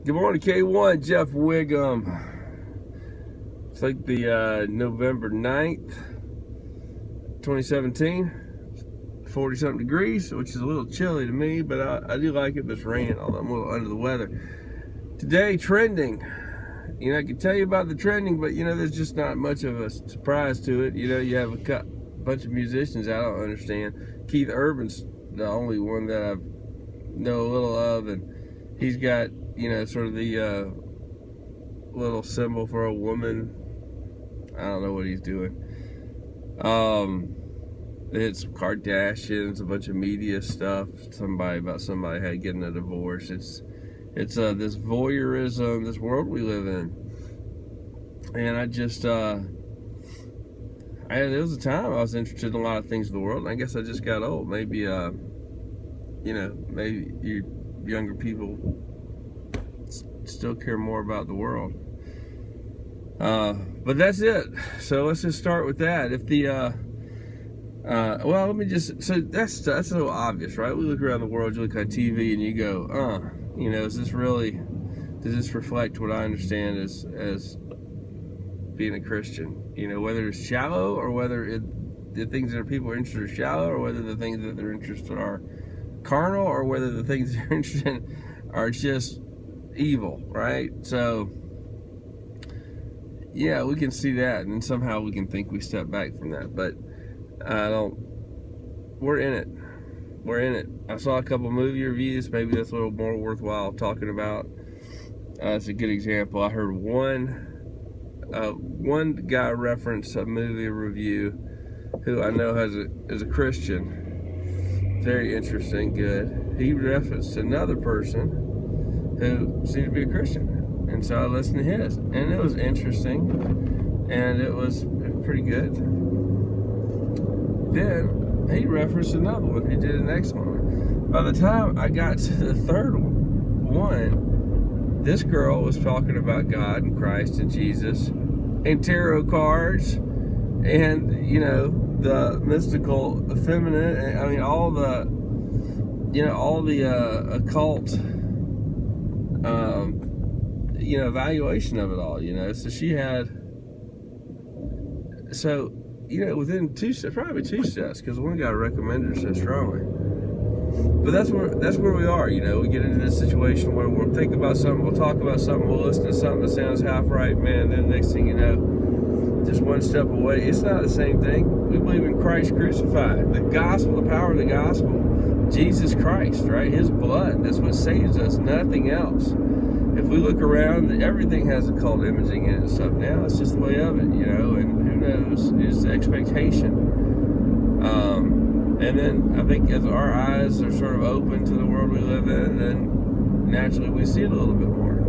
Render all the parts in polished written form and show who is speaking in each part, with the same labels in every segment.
Speaker 1: Good morning, K1, Jeff Wiggum. It's like the November 9th, 2017. 40-something degrees, which is a little chilly to me, but I do like it. It's raining, although I'm a little under the weather. Today, trending. I can tell you about the trending, but, there's just not much of a surprise to it. You have a bunch of musicians I don't understand. Keith Urban's the only one that I know a little of, and he's got, sort of the little symbol for a woman. I don't know what he's doing. It's Kardashians, a bunch of media stuff. Somebody had getting a divorce. It's this voyeurism, this world we live in. And I just, there was a time I was interested in a lot of things in the world, and I guess I just got old. Maybe, maybe you younger people still care more about the world. But that's it. So let's just start with that. If the, so that's a little obvious, right? We look around the world, you look on TV and you go, does this reflect what I understand as being a Christian? Whether it's shallow or whether the things that people are interested in are shallow, or whether the things that they're interested in are carnal, or whether the things they're interested in are just evil, right? So, yeah, we can see that, and somehow we can think we step back from that, but we're in it. I saw a couple movie reviews. Maybe that's a little more worthwhile talking about. It's a good example. I heard one guy reference a movie review who I know is a Christian. Very interesting, good. He referenced another person who seemed to be a Christian. And so I listened to his, and it was interesting, and it was pretty good. Then he referenced another one who did an excellent one. By the time I got to the third one, this girl was talking about God and Christ and Jesus and tarot cards and, the mystical, the feminine, I mean, all the occult, evaluation of it all, so she had, within probably two steps, because one guy recommended her so strongly. But that's where we are, we get into this situation where we'll think about something, we'll talk about something, we'll listen to something that sounds half right, man, then next thing you know, just one step away. It's not the same thing. We believe in Christ crucified. The gospel, the power of the gospel, Jesus Christ, right? His blood, that's what saves us, nothing else. If we look around, everything has occult imaging in it and stuff now. It's just the way of it, and who knows, is the expectation. And then I think as our eyes are sort of open to the world we live in, then naturally we see it a little bit more.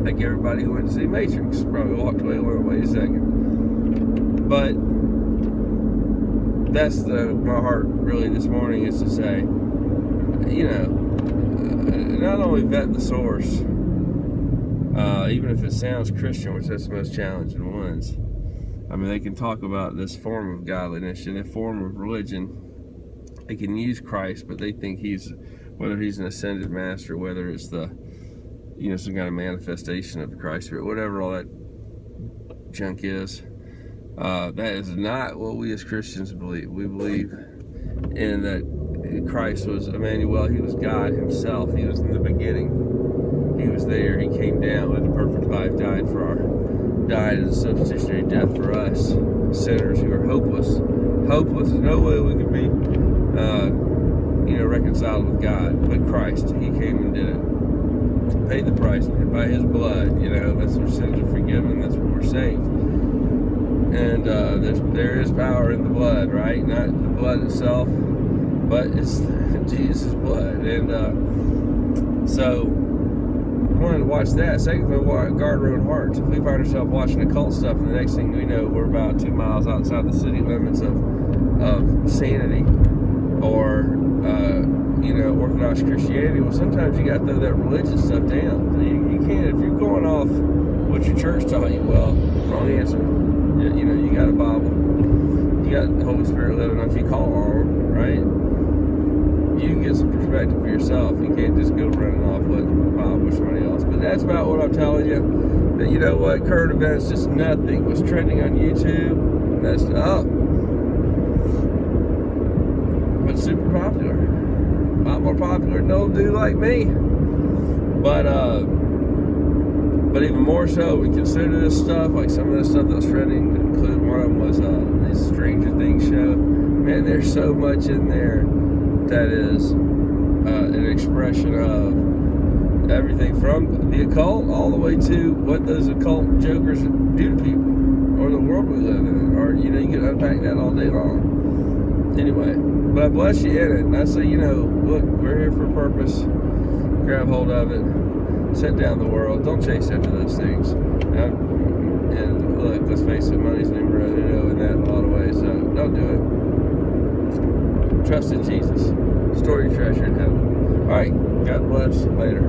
Speaker 1: Like everybody who went to see Matrix probably walked away and went, wait a second. But that's my heart really this morning is to say, not only vet the source, even if it sounds Christian, which that's the most challenging ones. I mean, they can talk about this form of godliness and a form of religion. They can use Christ, but they think whether he's an ascended master, whether it's the, some kind of manifestation of the Christ Spirit, whatever all that junk is. That is not what we as Christians believe. We believe in that Christ was Emmanuel. He was God himself. He was in the beginning. He was there. He came down, lived a perfect life, died as a substitutionary death for us, sinners who are hopeless. Hopeless. There's no way we could be, reconciled with God. But Christ, he came and did it. Paid the price. And by his blood, that's where sins are forgiven. That's where we're saved. And there is power in the blood, right? Not the blood itself, but it's Jesus' blood. And so we wanted to watch that. Second, we want to guard our own hearts. If we find ourselves watching occult stuff, and the next thing we know, we're about 2 miles outside the city limits of sanity, or Orthodox Christianity. Well, sometimes you got to throw that religious stuff down. You can't, if you're going off what your church taught you. Well, wrong answer. You got a Bible. You got the Holy Spirit living on if you call on, right? You can get some perspective for yourself. You can't just go running off what Bob or somebody else. But that's about what I'm telling you. But you know what? Current events, just nothing was trending on YouTube. Messed up. But super popular. A lot more popular than old dude like me. But even more so, we consider this stuff, like some of the stuff that was trending, to include one of them was this Stranger Things show. Man, there's so much in there that is an expression of everything from the occult all the way to what those occult jokers do to people, or the world we live in, or, you know, you can unpack that all day long. Anyway, but I bless you in it, and I say, you know, look, we're here for a purpose. Grab hold of it. Set down the world. Don't chase after those things. And look, let's face it, money's numero uno in that in a lot of ways. So don't do it. Trust in Jesus. Store your treasure in heaven. All right. God bless. Later.